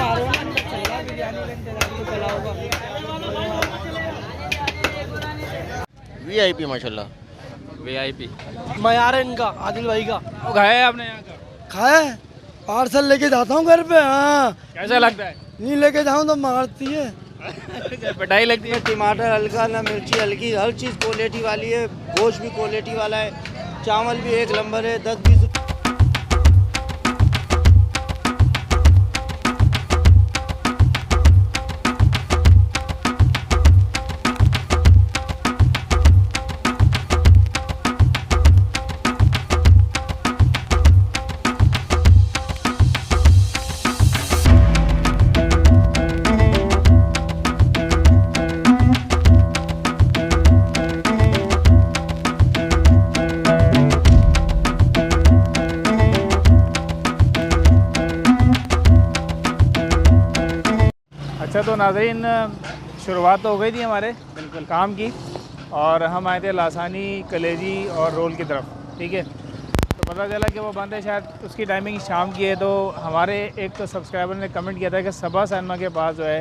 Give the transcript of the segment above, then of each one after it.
आ रहे हो ना, अंदर चल रहा बिरयानी का इंतजार तो चला होगा। VIP माशाल्लाह। VIP मयार है इनका, आदिल भाई का। वो खाया है आपने यहाँ का? खाए पार्सल लेके जाता हूँ घर पे। हाँ, कैसा लगता है? नहीं लेके जाऊँ तो मारती है। पिटाई लगती है। टमाटर हल्का ना, मिर्ची हल्की, हर चीज़ क्वालिटी वाली है। गोश्त भी क्वालिटी वाला है, चावल भी एक नंबर है। 10-20 अच्छा तो नाज़रीन, शुरुआत तो हो गई थी हमारे बिल्कुल काम की, और हम आए थे लासानी, कलेजी और रोल की तरफ। ठीक है, तो पता चला कि वो बंद है, शायद उसकी टाइमिंग शाम की है। तो हमारे एक तो सब्सक्राइबर ने कमेंट किया था कि सबा सिनेमा के पास जो है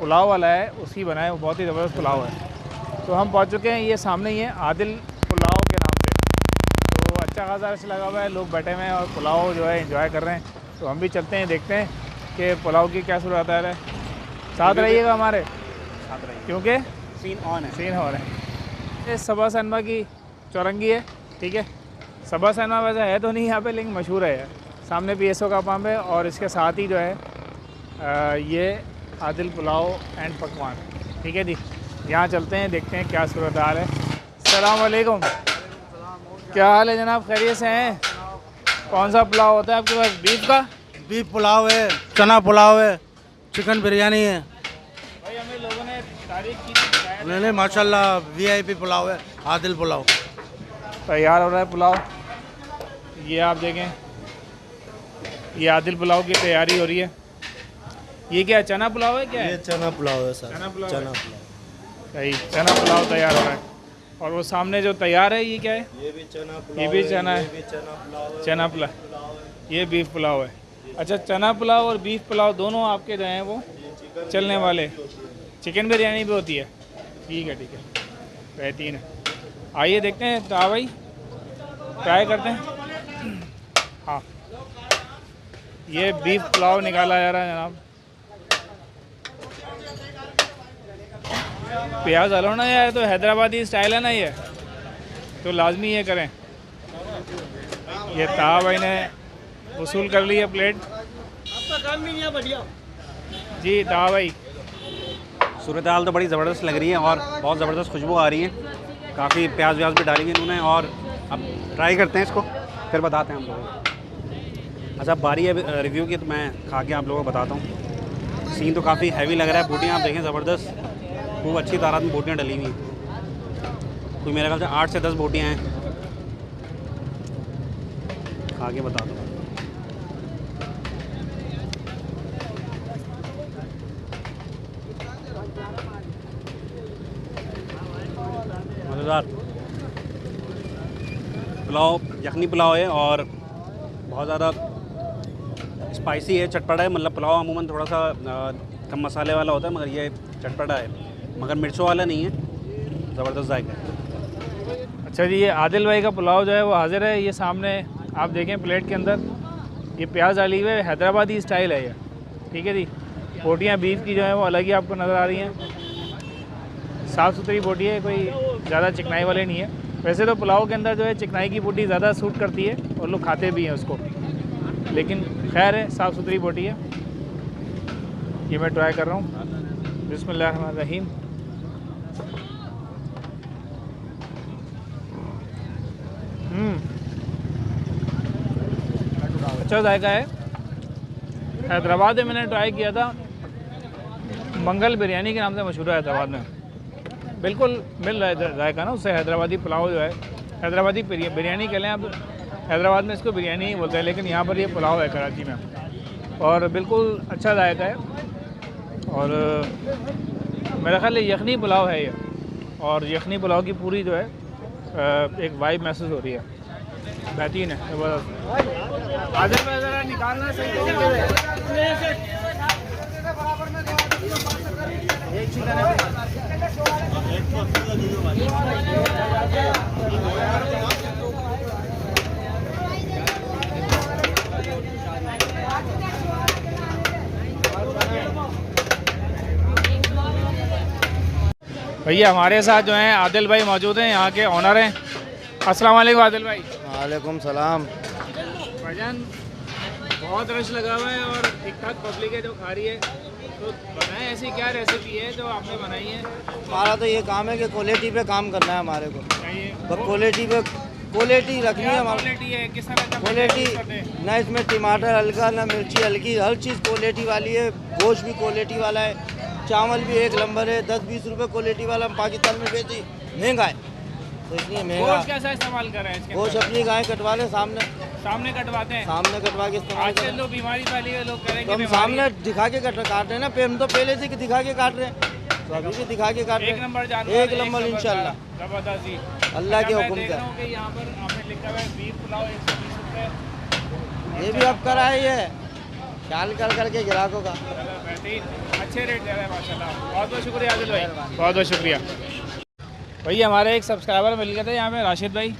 पुलाव वाला है, उसकी बनाए, वो बहुत ही ज़बरदस्त पुलाव है। तो हम पहुँच चुके हैं, ये सामने ही है, आदिल पुलाव के नाम से। तो अच्छा खासा रश लगा हुआ है, लोग बैठे हुए हैं और पुलाव जो है एंजॉय कर रहे हैं। तो हम भी चलते हैं, देखते हैं कि पुलाव की क्या सूरत है। साथ रहिएगा हमारे, साथ रहिए, क्योंकि सीन ऑन है, सीन हो रहे हैं। ये सबा सिनेमा की चौरंगी है। ठीक है, सबा सिनेमा वैसे है तो नहीं यहाँ पे, लेकिन मशहूर है। सामने PSO का पंप है और इसके साथ ही जो है ये आदिल पुलाव एंड पकवान। ठीक है जी, यहाँ चलते हैं, देखते हैं क्या सूरत हाल है। अस्सलाम वालेकुम, क्या हाल है जनाब, खैरियत से हैं? कौन सा पुलाव होता है आपके पास? बीफ का? बीफ पुलाव है, चना पुलाव है, चिकन बिरयानी है। भाई हमें लोगों ने तारीफ की थी। नहीं माशाल्लाह, VIP पुलाव है, आदिल पुलाव। तैयार हो रहा है पुलाव, ये आप देखें, ये आदिल पुलाव की तैयारी हो रही है। ये क्या चना पुलाव है, क्या है? ये चना पुलाव है सर, चना पुलाव चना है। पुलाव। सही, चना पुलाव तैयार हो रहा है। और वो सामने जो तैयार है, ये क्या है? ये भी चना पुलाव, ये भी चना है, ये भी चना पुलाव है, चना पुलाव, ये बीफ पुलाव है। अच्छा, चना पुलाव और बीफ पुलाव दोनों आपके जो हैं वो चलने वाले। चिकन बिरयानी भी होती है? ठीक है, ठीक है, बेहतरीन है। आइए देखते हैं, तो भाई ट्राई करते हैं। हाँ, ये बीफ पुलाव निकाला जा रहा है जनाब। प्याज हलो ना यार, तो हैदराबादी स्टाइल है ना ये, तो लाजमी ये करें। ये ता भाई ने वसूल कर ली है प्लेट। आपका काम भी नहीं है, बढ़िया जी ता भाई। सूरत हाल तो बड़ी ज़बरदस्त लग रही है और बहुत ज़बरदस्त खुशबू आ रही है। काफ़ी प्याज व्याज भी डाली है इन्होंने, और अब ट्राई करते हैं इसको, फिर बताते हैं हम लोगों को। अच्छा, बारी है रिव्यू की, तो मैं खा के आप लोगों को बताता हूँ। सीन तो काफ़ी हैवी लग रहा है। बोटियाँ आप देखें, ज़बरदस्त, खूब अच्छी तादाद में बोटियाँ डली हुई हैं। कोई मेरे ख्याल से 8 से 10 बोटियाँ हैं। खा के बता दूँ। मज़ेदार पुलाव, यखनी पुलाव है और बहुत ज़्यादा स्पाइसी है, चटपटा है। मतलब पुलाव अमूमन थोड़ा सा कम मसाले वाला होता है, मगर ये चटपटा है, मगर मिर्चों वाला नहीं है। ज़बरदस्त जायका है। अच्छा जी, ये आदिल भाई का पुलाव जो है वो हाजिर है। ये सामने आप देखें प्लेट के अंदर ये प्याज डाली हुई है, हैदराबादी स्टाइल है ये। ठीक है जी, बोटियाँ बीफ की जो है वो अलग ही आपको नज़र आ रही हैं। साफ़ सुथरी बोटी है, कोई ज़्यादा चिकनाई वाले नहीं है। वैसे तो पुलाव के अंदर जो है चिकनाई की बोटी ज़्यादा सूट करती है और लोग खाते भी हैं उसको, लेकिन खैर है, साफ़ सुथरी बोटी है। ये मैं ट्राई कर रहा हूँ। बिस्मिल्लाहिर्रहमानिर्रहीम। अच्छा जायका है। हैदराबाद में मैंने ट्राई किया था, मंगल बिरयानी के नाम से मशहूर है हैदराबाद में। बिल्कुल मिल रहा है जायका ना उससे। हैदराबादी पुलाव जो है, हैदराबादी बिरयानी कह लें आप, हैदराबाद में इसको बिरयानी ही बोलते हैं, लेकिन यहाँ पर ये पुलाव है कराची में, और बिल्कुल अच्छा जायका है। और मेरा ख्याल है यखनी पुलाव है ये, और यखनी पुलाव की पूरी जो है एक वाइब महसूस हो रही है, बेहतरीन है, ज़बरदस्त। आधे में ज़रा निकालना सही तरीके से। एक चिकन है। भैया हमारे साथ जो हैं आदिल भाई मौजूद हैं, यहाँ के ऑनर हैं। अस्सलाम वालेकुम आदिल भाई। वालेकुम सलाम। भाईजान बहुत रश लगा हुआ है और ठीक ठाक पब्लिक है जो खा रही है, तो बताएं ऐसी क्या रेसिपी है जो आपने बनाई है? हमारा तो ये काम है कि क्वालिटी पे काम करना है हमारे को, चाहिए बस क्वालिटी पे क्वालिटी रखनी है हमारी। क्वालिटी है किस तरह का क्वालिटी करते हैं? ना इसमें टमाटर हल्का ना मिर्ची हल्की, हर चीज़ क्वालिटी वाली है। गोश्त भी क्वालिटी वाला है, चावल भी एक नंबर है। 10-20 रुपये क्वालिटी वाला हम पाकिस्तान में बेची, महंगा है तो इसलिए महंगा। गोश्त कैसा इस्तेमाल कर रहे हैं इसके गोश्त अंदर? अपनी गाय कटवा ले सामने कटवाते हैं। सामने कटवा के इस्तेमाल आजकल करें। लोग बीमारी फैली है, लोग कह रहे हैं तो कि हम बीमारी सामने दिखा के काट रहे हैं ना, हम तो पहले से दिखा के काट रहे हैं, तो अभी भी दिखा के काट रहे एक हैं। नंबर जानवर, एक नंबर इंशाल्लाह, जबरदस्त जी। अल्लाह के मैं हुक्म देख से। रहा हूँ कि यहाँ पर आपने लिखा हुआ है बीफ पुलाव 120 रुपये। ये भी अब कराए है, ख्याल कर करके ग्राहकों का। चलो बेहतरीन, अच्छे रेट दे रहे हैं माशाल्लाह। बहुत बहुत शुक्रिया आदिल भाई, बहुत बहुत शुक्रिया। भैया हमारे एक सब्सक्राइबर मिल गए थे यहाँ पे, राशिद भाई।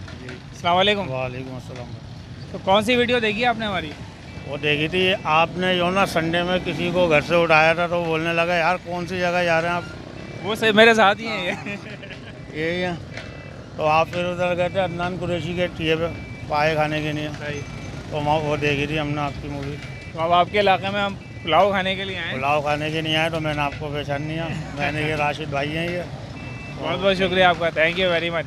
अस्सलाम वालेकुम। वालेकुम अस्सलाम। तो कौन सी वीडियो देखी आपने हमारी? वो देखी थी आपने जो ना संडे में किसी को घर से उठाया था, तो वो बोलने लगा यार कौन सी जगह जा रहे हैं आप? वो से मेरे साथ ही हैं ये। यही है। तो आप फिर उधर गए थे अदनान कुरैशी के टीए पे पाए खाने के लिए, सही। तो वहाँ वो देखी थी हमने आपकी मूवी। तो अब आपके इलाके में हम पुलाव खाने के लिए आए हैं। पुलाव खाने के नहीं आए तो मैंने आपको पहचान लिया, मैंने ये राशिद भाई हैं ये। बहुत बहुत शुक्रिया आपका, थैंक यू वेरी मच।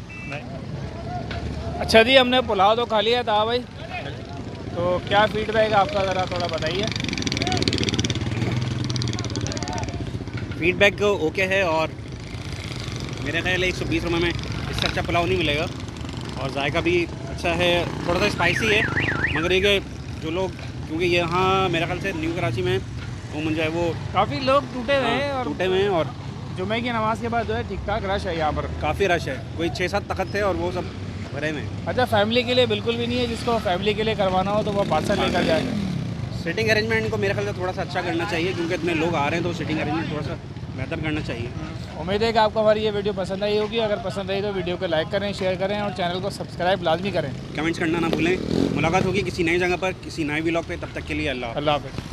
अच्छा जी, हमने पुलाव तो खा लिया था भाई, तो क्या फीडबैक है आपका, ज़रा थोड़ा बताइए। फीडबैक ओके है और मेरे ख्याल है 120 रुपये में इससे अच्छा पुलाव नहीं मिलेगा, और जायका भी अच्छा है। थोड़ा सा स्पाइसी है, मगर ये कि जो लोग, क्योंकि यहाँ मेरे ख्याल से न्यू कराची में वो जो है वो काफ़ी लोग टूटे हुए हैं और टूटे हुए हैं, और जुमे की नमाज के बाद जो है ठीक ठाक रश है यहाँ पर। काफ़ी रश है। कोई 6-7 तखत थे और वो सब भरे में। अच्छा, फैमिली के लिए बिल्कुल भी नहीं है, जिसको फैमिली के लिए करवाना हो तो वो पार्सल लेकर जाए। सिटिंग अरेंजमेंट को मेरे ख्याल से थोड़ा सा अच्छा करना चाहिए, क्योंकि इतने लोग आ रहे हैं तो सिटिंग अरेंजमेंट थोड़ा सा बेहतर करना चाहिए। उम्मीद है कि आपको हमारी ये वीडियो पसंद आई होगी। अगर पसंद आई तो वीडियो को लाइक करें, शेयर करें और चैनल को सब्सक्राइब लाजमी करें। कमेंट्स करना ना भूलें। मुलाकात होगी किसी नई जगह पर, किसी नए व्लॉग पे। तब तक के लिए अल्लाह। अल्लाह हाफ़िज़।